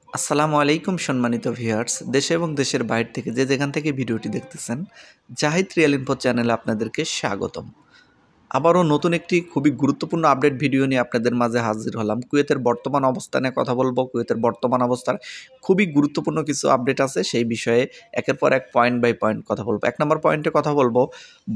আসসালামু আলাইকুম সম্মানিত ভিউয়ার্স, দেশে এবং দেশের বাইরে থেকে যে যেখান থেকে ভিডিওটি দেখতেছেন, জাহিদ রিয়েল ইনফো চ্যানেলে আপনাদেরকে স্বাগতম। আবারও নতুন একটি খুবই গুরুত্বপূর্ণ আপডেট ভিডিও নিয়ে আপনাদের মাঝে হাজির হলাম। কুয়েতের বর্তমান অবস্থানে কথা বলবো। কুয়েতের বর্তমান অবস্থার খুবই গুরুত্বপূর্ণ কিছু আপডেট আছে, সেই বিষয়ে একের পর এক পয়েন্ট বাই পয়েন্ট কথা বলবো। ১ নম্বর পয়েন্টে কথা বলবো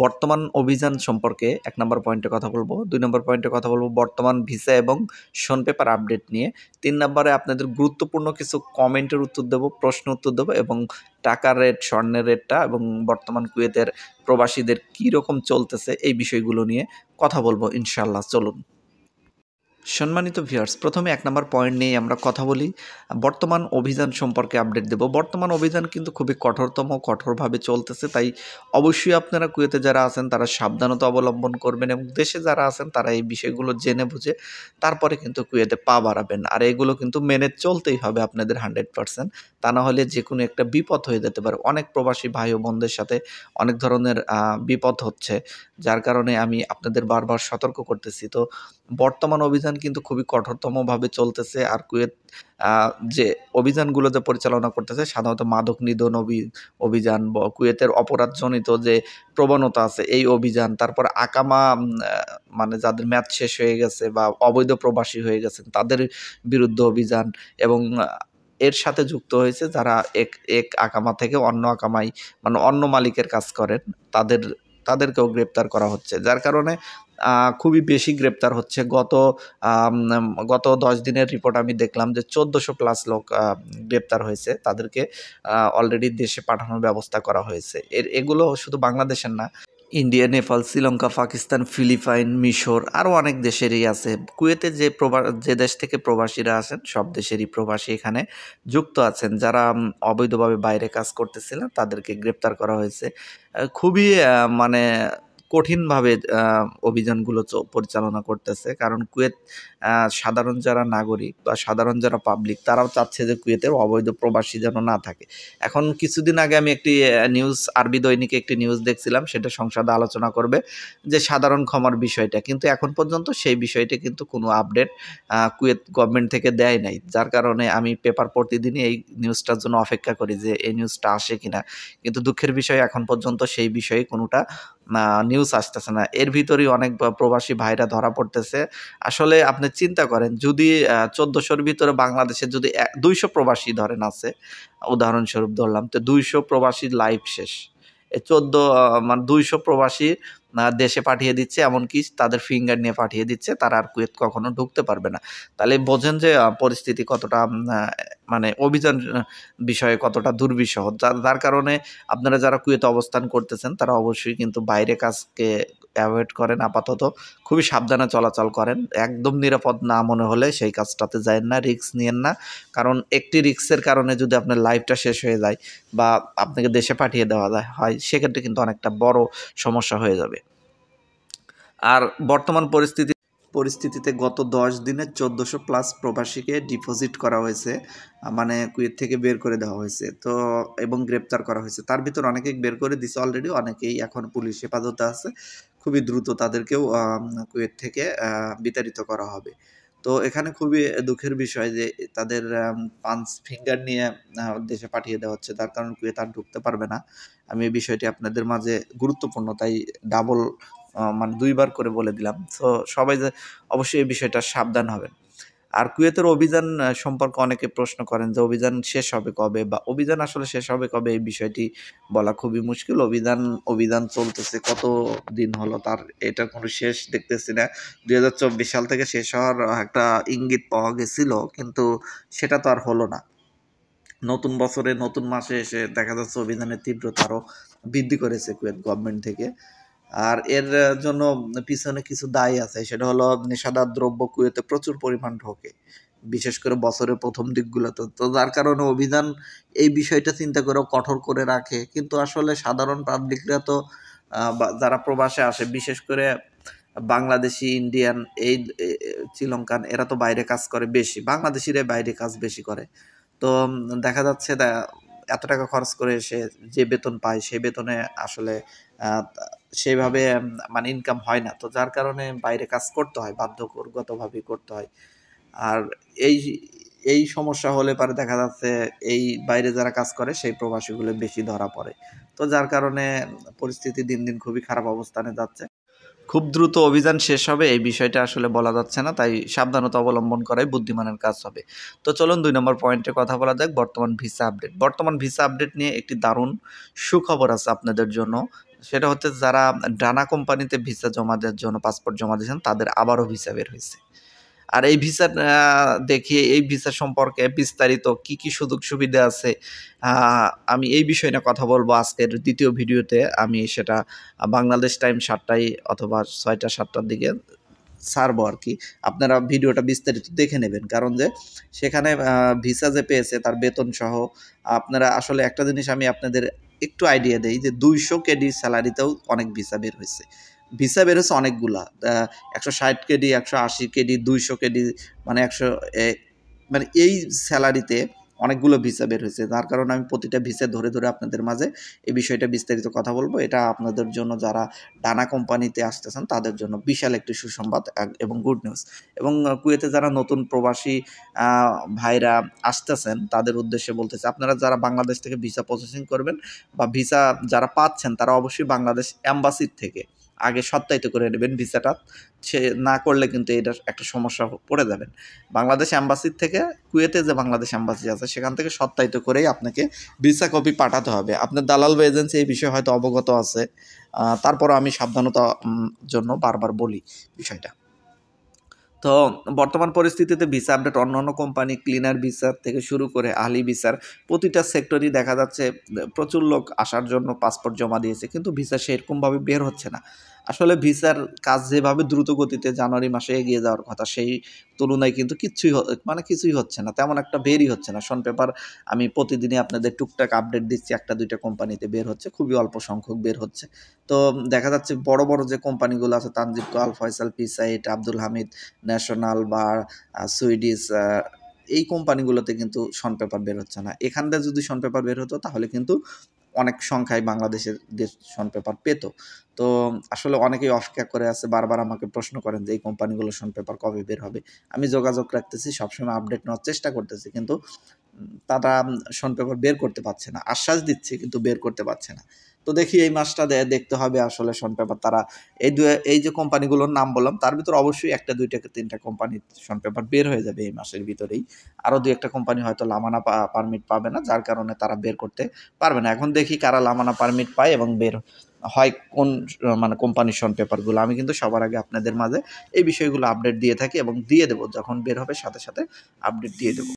বর্তমান অভিযান সম্পর্কে, ১ নম্বর পয়েন্টে কথা বলবো। ২ নম্বর পয়েন্টে কথা বলবো বর্তমান ভিসা এবং শোন পেপার আপডেট নিয়ে। ৩ নম্বরে আপনাদের গুরুত্বপূর্ণ কিছু কমেন্টের উত্তর দেবো, প্রশ্ন উত্তর দেবো এবং টাকার রেট, স্বর্ণের রেটটা এবং বর্তমান কুয়েতের প্রবাসীদের কী রকম চলতেছে এই বিষয়গুলো নিয়ে কথা বলবো ইনশাআল্লাহ। চলুন। সম্মানিত ভিউয়ার্স, প্রথমে ১ নম্বর পয়েন্ট নিয়ে আমরা কথা বলি। বর্তমান অভিযান সম্পর্কে আপডেট দেব। বর্তমান অভিযান কিন্তু খুবই কঠোরভাবে চলতেছে। তাই অবশ্যই আপনারা কুয়েতে যারা আছেন তারা সাবধানতা অবলম্বন করবেন এবং দেশে যারা আছেন তারা এই বিষয়গুলো জেনে বুঝে তারপরে কিন্তু কুয়েতে পা বাড়াবেন। আর এগুলো কিন্তু মেনে চলতেই হবে আপনাদের 100%। তা না হলে যেকোনো একটা বিপদ হয়ে যেতে পারে। অনেক প্রবাসী ভাই ও বোনদের সাথে অনেক ধরনের বিপদ হচ্ছে। যার কারণে আমি আপনাদের বারবার সতর্ক করতেছি। তো বর্তমান অভিযান কিন্তু খুবই কঠোরতমভাবে চলতেছে। আর কুয়েত আ যে অভিযানগুলো যে পরিচালনা করতেছে সাধারণত মাদক নিধন অভিযান, কুয়েতের অপরাধজনিত যে প্রবণতা আছে এই অভিযান, তারপর আকামা মানে যাদের মেয়াদ শেষ হয়ে গেছে বা অবৈধ প্রবাসী হয়ে গেছেন তাদের বিরুদ্ধে অভিযান এবং এর সাথে যুক্ত হয়েছে যারা এক আকামা থেকে অন্য আকামায় মানে অন্য মালিকের কাজ করেন তাদেরকেও গ্রেপ্তার করা হচ্ছে। যার কারণে খুবই বেশি গ্রেপ্তার হচ্ছে। গত ১০ দিনের রিপোর্ট আমি দেখলাম যে ১৪০০ প্লাস লোক গ্রেপ্তার হয়েছে। তাদেরকে অলরেডি দেশে পাঠানোর ব্যবস্থা করা হয়েছে। এগুলো শুধু বাংলাদেশের না, ইন্ডিয়া, নেপাল, শ্রীলঙ্কা, পাকিস্তান, ফিলিপাইন, মিশর আরও অনেক দেশেরই আছে। কুয়েতে যে দেশ থেকে প্রবাসীরা আসেন সব দেশেরই প্রবাসী এখানে যুক্ত আছেন। যারা অবৈধভাবে বাইরে কাজ করতেছিলেন তাদেরকে গ্রেপ্তার করা হয়েছে। খুবই মানে কঠিনভাবে অভিযানগুলো পরিচালনা করতেছে। কারণ কুয়েত সাধারণ যারা নাগরিক বা সাধারণ যারা পাবলিক তারাও চাচ্ছে যে কুয়েতের অবৈধ প্রবাসী যেন না থাকে। এখন কিছুদিন আগে আমি একটি নিউজ, আরবি দৈনিকে একটি নিউজ দেখছিলাম, সেটা সংসদে আলোচনা করবে যে সাধারণ ক্ষমার বিষয়টা। কিন্তু এখন পর্যন্ত সেই বিষয়টি কিন্তু কোনো আপডেট কুয়েত গভর্নমেন্ট থেকে দেয় নাই। যার কারণে আমি পেপার প্রতিদিনই এই নিউজটার জন্য অপেক্ষা করি যে এই নিউজটা আসে কিনা। কিন্তু দুঃখের বিষয় এখন পর্যন্ত সেই বিষয়ে কোনোটা নিউজ আসতেছে না। এর ভিতরেই অনেক প্রবাসী ভাইরা ধরা পড়তেছে। আসলে আপনি চিন্তা করেন যদি ১৪০০-র ভিতরে বাংলাদেশের যদি ২০০ প্রবাসী ধরেন আছে, উদাহরণস্বরূপ ধরলাম, তো ২০০ প্রবাসীর লাইফ শেষ। এই ১৪ মানে ২০০ প্রবাসী দেশে পাঠিয়ে দিচ্ছে, এমনকি তাদের ফিঙ্গার নিয়ে পাঠিয়ে দিচ্ছে। তারা আর কুয়েত কখনো ঢুকতে পারবে না। তাহলে বোঝেন যে পরিস্থিতি কতটা মানে অভিযান বিষয়ে কতটা দুর্বিষহ। যার কারণে আপনারা যারা কুয়েতে অবস্থান করতেছেন তারা অবশ্যই কিন্তু বাইরে কাজকে এভয়েড করেন আপাতত। খুবই সাবধানে চলাচল করেন। একদম নিরাপদ না মনে হলে সেই কাজটাতে যায়েন না, রিস্ক নিয়েন না। কারণ একটি রিস্কের কারণে যদি আপনার লাইফটা শেষ হয়ে যায় বা আপনাকে দেশে পাঠিয়ে দেওয়া হয়, সেক্ষেত্রে কিন্তু অনেকটা বড় সমস্যা হয়ে যাবে। আর বর্তমান পরিস্থিতিতে গত ১০ দিনে ১৪০০ প্লাস প্রবাসীকে ডিপোজিট করা হয়েছে। মানে কুয়েত থেকে বের করে দেওয়া হয়েছে। তো এবং গ্রেপ্তার করা হয়েছে। তার ভিতর অনেকেই বের করে দিছে অলরেডি, অনেকেই এখন পুলিশ হেফাজতে আছে। খুবই দ্রুত তাদেরকেও কুয়েত থেকে বিতাড়িত করা হবে। তো এখানে খুবই দুঃখের বিষয় যে তাদের পাঁচ ফিঙ্গার নিয়ে দেশে পাঠিয়ে দেওয়া হচ্ছে। তার কারণ কুয়েত আর ঢুকতে পারবে না। আমি এই বিষয়টি আপনাদের মাঝে গুরুত্বপূর্ণ তাই ডাবল মানে ২ বার করে বলে দিলাম। সো সবাই অবশ্যই এই বিষয়টা সাবধান হবেন। আর কুয়েতের অভিযান সম্পর্কে অনেকে প্রশ্ন করেন যে অভিযান শেষ হবে কবে? বা অভিযান আসলে শেষ হবে কবে এই বিষয়টি বলা খুবই মুশকিল। অভিযান চলতেছে কতদিন হলো তার এটার কোনো শেষ দেখতেছি না। ২০২৪ সাল থেকে শেষ হওয়ার একটা ইঙ্গিত পাওয়া গেছিল, কিন্তু সেটা তো আর হলো না। নতুন বছরে নতুন মাসে এসে দেখা যাচ্ছে অভিযানের তীব্রতা আরও বৃদ্ধি করেছে কুয়েত গভর্নমেন্ট থেকে। আর এর জন্য পিছনে কিছু দায় আছে। সেটা হলো নেশাদার দ্রব্য কুয়েতে প্রচুর পরিমাণ ঢোকে। বিশেষ করে বছরের ১ম দিকগুলোতে। তো যার কারণে অভিযান এই বিষয়টা চিন্তা করেও কঠোর করে রাখে। কিন্তু আসলে সাধারণ পাবলিকরা তো বা যারা প্রবাসে আসে, বিশেষ করে বাংলাদেশি, ইন্ডিয়ান, এই শ্রীলঙ্কান এরা তো বাইরে কাজ করে বেশি। বাংলাদেশিরাই বাইরে কাজ বেশি করে। তো দেখা যাচ্ছে এত টাকা খরচ করে এসে যে বেতন পায় সে বেতনে আসলে সেভাবে মানে ইনকাম হয় না। তো যার কারণে বাইরে কাজ করতে হয়, বাধ্যগতভাবেই করতে হয়। আর এই এই সমস্যা হলে পারে দেখা যাচ্ছে এই বাইরে যারা কাজ করে সেই প্রবাসীগুলো বেশি ধরা পড়ে। তো যার কারণে পরিস্থিতি দিন দিন খুবই খারাপ অবস্থানে যাচ্ছে। খুব দ্রুত অভিযান শেষ হবে এই বিষয়টা আসলে বলা যাচ্ছে না, তাই সাবধানতা অবলম্বন করাই বুদ্ধিমানের কাজ হবে। তো চলুন ২ নম্বর পয়েন্টে কথা বলা যাক, বর্তমান ভিসা আপডেট। বর্তমান ভিসা আপডেট নিয়ে একটি দারুণ সুখবর আছে আপনাদের জন্য। সেটা হচ্ছে যারা ডানা কোম্পানিতে ভিসা জমা দেওয়ার জন্য পাসপোর্ট জমা দিয়েছেন তাদের আবারও ভিসা বের হয়েছে। আর এই ভিসার দেখিয়ে এই ভিসা সম্পর্কে বিস্তারিত কি, কি সুযোগ সুবিধা আছে আ আমি এই বিষয় নিয়ে কথা বলবো আজকের ২য় ভিডিওতে। আমি সেটা বাংলাদেশ টাইম ৭ টায় অথবা ৬টা ৭টার দিকে ছাড়বো আরকি। আপনারা ভিডিওটা বিস্তারিত দেখে নেবেন। কারণ যে সেখানে ভিসা যে পেয়েছে তার বেতনসহ আপনারা আসলে একটা জিনিস আমি আপনাদের একটু আইডিয়া দেই যে ২০০ কেডি সেলারিতেও অনেক ভিসা বের হইছে। ভিসা বের হইছে অনেকগুলা। ১৬০ কেডি, ১৮০ কেডি, ২০০ কেডি মানে ১০০ মানে এই সেলারিতে অনেকগুলো ভিসা বের হয়েছে। যার কারণে আমি প্রতিটা ভিসা ধরে, ধরে আপনাদের মাঝে এই বিষয়টা বিস্তারিত কথা বলবো। এটা আপনাদের জন্য যারা ডানা কোম্পানিতে আসতেছেন তাদের জন্য বিশাল একটি সুসংবাদ এবং গুড নিউজ। এবং কুয়েতে যারা নতুন প্রবাসী আ ভাইরা আসতেছেন তাদের উদ্দেশ্যে বলতেছি, আপনারা যারা বাংলাদেশ থেকে ভিসা প্রসেসিং করবেন বা ভিসা যারা পাচ্ছেন তারা অবশ্যই বাংলাদেশ এম্বাসির থেকে আগে সত্যায়িত করে নেবেন ভিসাটা। সে না করলে কিন্তু এটার একটা সমস্যা পড়ে যাবেন। বাংলাদেশ এম্বাসির থেকে কুয়েতে যে বাংলাদেশ এম্বাসি আছে সেখান থেকে সত্যায়িত করেই আপনাকে ভিসা কপি পাঠাতে হবে। আপনার দালাল বা এজেন্সি এই বিষয়ে হয়তো অবগত আছে। তারপরও আমি সাবধানতা জন্য বারবার বলি বিষয়টা। তো বর্তমান পরিস্থিতিতে ভিসা আপডেট অন্যান্য কোম্পানি ক্লিনার ভিসার থেকে শুরু করে আহলি ভিসার প্রতিটা সেক্টরই দেখা যাচ্ছে প্রচুর লোক আসার জন্য পাসপোর্ট জমা দিয়েছে, কিন্তু ভিসা সেরকমভাবে বের হচ্ছে না। আসলে ভিসার কাজ যেভাবে দ্রুত গতিতে জানুয়ারি মাসে এগিয়ে যাওয়ার কথা সেই তুলনায় কিন্তু কিছুই হচ্ছে না, তেমন একটা বেরই হচ্ছে না। শন পেপার আমি প্রতিদিনই আপনাদের টুকটাক আপডেট দিচ্ছি, একটা দুইটা কোম্পানিতে বের হচ্ছে, খুবই অল্প সংখ্যক বের হচ্ছে। তো দেখা যাচ্ছে বড় বড় যে কোম্পানিগুলো আছে তানজিব, আল ফয়সাল, পিসাইট, আব্দুল হামিদ, ন্যাশনাল বা সুইডিশ এই কোম্পানিগুলোতে কিন্তু শন পেপার বের হচ্ছে না। এখান থেকে যদি শন পেপার বের হতো তাহলে কিন্তু অনেক সংখ্যায় বাংলাদেশের দেশ শন পেপার পেত। তো আসলে অনেকেই অপেক্ষা করে আছে, বারবার আমাকে প্রশ্ন করেন যে এই কোম্পানিগুলো শন পেপার কবে বের হবে। আমি যোগাযোগ রাখতেছি, সবসময় আপডেট নেওয়ার চেষ্টা করতেছি, কিন্তু তারা শন পেপার বের করতে পারছে না। আশ্বাস দিচ্ছে কিন্তু বের করতে পারছে না। তো দেখি এই মাসটা দেখতে হবে আসলে শন পেপার তারা এই যে কোম্পানিগুলোর নাম বললাম তার ভিতরে অবশ্যই ১টা ২টা ৩টা কোম্পানির শন পেপার বের হয়ে যাবে এই মাসের ভিতরেই। আরও ২-১টা কোম্পানি হয়তো লামানা পারমিট পাবে না, যার কারণে তারা বের করতে পারবে না। এখন দেখি কারা লামানা পারমিট পায় এবং বের হয় কোন মানে কোম্পানির শন পেপারগুলো। আমি কিন্তু সবার আগে আপনাদের মাঝে এই বিষয়গুলো আপডেট দিয়ে থাকি এবং দিয়ে দেব। যখন বের হবে সাথে, সাথে আপডেট দিয়ে দেব।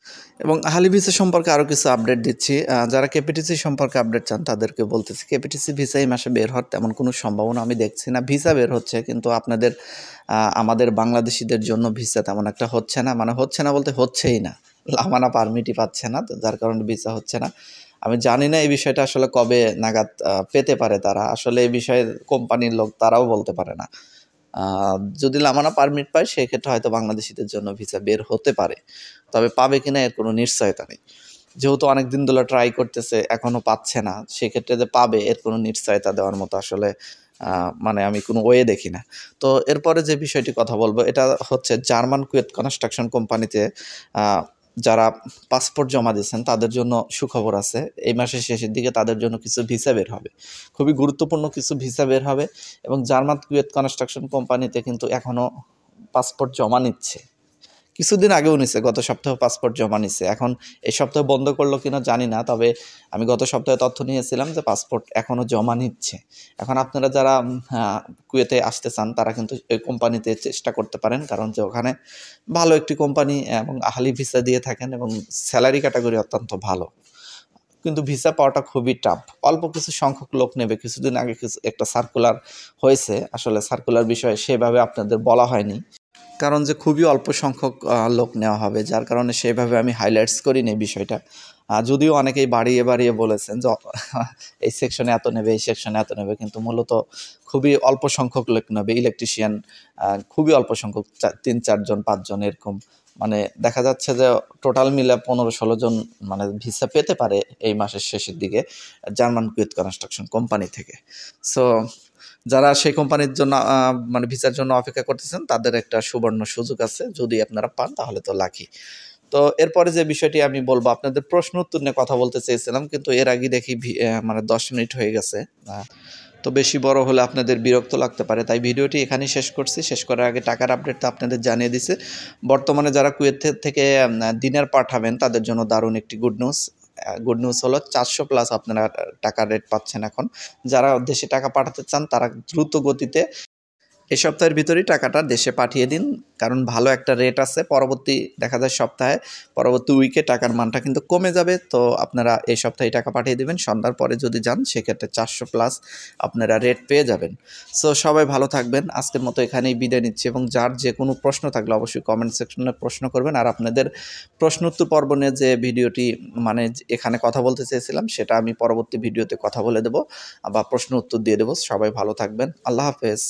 এবং আহলি ভিসা সম্পর্কে আরও কিছু আপডেট দিচ্ছি। যারা কেপিটিসি সম্পর্কে আপডেট চান তাদেরকে বলতেছি, কেপিটিসি ভিসা এই মাসে বের হওয়ার তেমন কোনো সম্ভাবনা আমি দেখছি না। ভিসা বের হচ্ছে কিন্তু আপনাদের আমাদের বাংলাদেশিদের জন্য ভিসা তেমন একটা হচ্ছে না। মানে হচ্ছে না বলতে হচ্ছেই না। লামানা পারমিটই পাচ্ছে না। তো যার কারণে ভিসা হচ্ছে না। আমি জানি না এই বিষয়টা আসলে কবে নাগাদ পেতে পারে তারা। আসলে এই বিষয়ে কোম্পানির লোক তারাও বলতে পারে না। আ যদি লামানা পারমিট পায় সেক্ষেত্রে হয়তো বাংলাদেশীদের জন্য ভিসা বের হতে পারে। তবে পাবে কিনা এর কোনো নিশ্চয়তা নেই। যেহেতু অনেকদিন ধরে ট্রাই করতেছে এখনো পাচ্ছে না, সেক্ষেত্রে যে পাবে এর কোনো নিশ্চয়তা দেওয়ার মতো আসলে মানে আমি কোনো ওয়ে দেখি না। তো এরপরে যে বিষয়টি কথা বলব এটা হচ্ছে জার্মান কুয়েত কনস্ট্রাকশন কোম্পানিতে আ যারা পাসপোর্ট জমা দিয়েছেন তাদের জন্য সুখবর আছে। এই মাসের শেষের দিকে তাদের জন্য কিছু ভিসা বের হবে। খুবই গুরুত্বপূর্ণ কিছু ভিসা বের হবে এবং জার্মান কুয়েত কনস্ট্রাকশন কোম্পানিতে কিন্তু এখনও পাসপোর্ট জমা নিচ্ছে। কিছুদিন আগেও নিছে, গত সপ্তাহেও পাসপোর্ট জমা নিছে। এখন এই সপ্তাহে বন্ধ করলো কিনা জানি না। তবে আমি গত সপ্তাহে তথ্য নিয়েছিলাম যে পাসপোর্ট এখনও জমা নিচ্ছে। এখন আপনারা যারা কুয়েতে আসতে চান তারা কিন্তু এই কোম্পানিতে চেষ্টা করতে পারেন। কারণ যে ওখানে ভালো একটি কোম্পানি এবং আহলি ভিসা দিয়ে থাকেন এবং স্যালারি ক্যাটাগরি অত্যন্ত ভালো। কিন্তু ভিসা পাওয়াটা খুবই টাফ। অল্প কিছু সংখ্যক লোক নেবে। কিছুদিন আগে একটা সার্কুলার হয়েছে। আসলে সার্কুলার বিষয়ে সেভাবে আপনাদের বলা হয়নি। কারণ যে খুবই অল্প সংখ্যক লোক নেওয়া হবে, যার কারণে সেভাবে আমি হাইলাইটস করিনি বিষয়টা। যদিও অনেকেই বাড়িয়ে, বাড়িয়ে বলেছেন যে এই সেকশনে এত নেবে, এই সেকশনে এত নেবে। কিন্তু মূলত খুবই অল্প সংখ্যক লোক নেবে। ইলেকট্রিশিয়ান খুবই অল্প সংখ্যক ৩-৪ জন ৫ জন এরকম। মানে দেখা যাচ্ছে যে টোটাল মিলে ১৫-১৬ জন মানে ভিসা পেতে পারে এই মাসের শেষের দিকে জার্মান কুয়েত কনস্ট্রাকশন কোম্পানি থেকে। সো যারা সেই কোম্পানির জন্য মানে ভিসার জন্য অপেক্ষা করতেছেন তাদের একটা সুবর্ণ সুযোগ আছে। যদি আপনারা পান তাহলে তো লাকি। তো এরপরে যে বিষয়টি আমি বলবো, আপনাদের প্রশ্ন উত্তর নিয়ে কথা বলতে চেয়েছিলাম, কিন্তু এর আগে দেখি মানে 10 মিনিট হয়ে গেছে। তো বেশি বড় হলে আপনাদের বিরক্ত লাগতে পারে, তাই ভিডিওটি এখানেই শেষ করছি। শেষ করার আগে টাকার আপডেটটা আপনাদের জানিয়ে দিছে। বর্তমানে যারা কুয়েত থেকে দিনার পাঠাবেন তাদের জন্য দারুণ একটি গুড নিউজ হলো 400 প্লাস আপনারা টাকার রেট পাচ্ছেন এখন। যারা দেশে টাকা পাঠাতে চান তারা দ্রুত গতিতে এই সপ্তাহের ভিতরেই টাকাটা দেশে পাঠিয়ে দিন, কারণ ভালো একটা রেট আছে। পরবর্তী দেখা যায় সপ্তাহে, পরবর্তী উইকে টাকার মানটা কিন্তু কমে যাবে। তো আপনারা এই সপ্তাহে টাকা পাঠিয়ে দেবেন। সন্ধ্যার পরে যদি যান সেক্ষেত্রে 400 প্লাস আপনারা রেট পেয়ে যাবেন। সো সবাই ভালো থাকবেন। আজকের মতো এখানেই বিদায় নিচ্ছি, এবং যার যে কোনো প্রশ্ন থাকলে অবশ্যই কমেন্ট সেকশনে প্রশ্ন করবেন। আর আপনাদের প্রশ্ন উত্তর পর্ব নিয়ে যে ভিডিওটি মানে এখানে কথা বলতে চেয়েছিলাম, সেটা আমি পরবর্তী ভিডিওতে কথা বলে দেবো বা প্রশ্ন উত্তর দিয়ে দেবো। সবাই ভালো থাকবেন। আল্লাহ হাফেজ।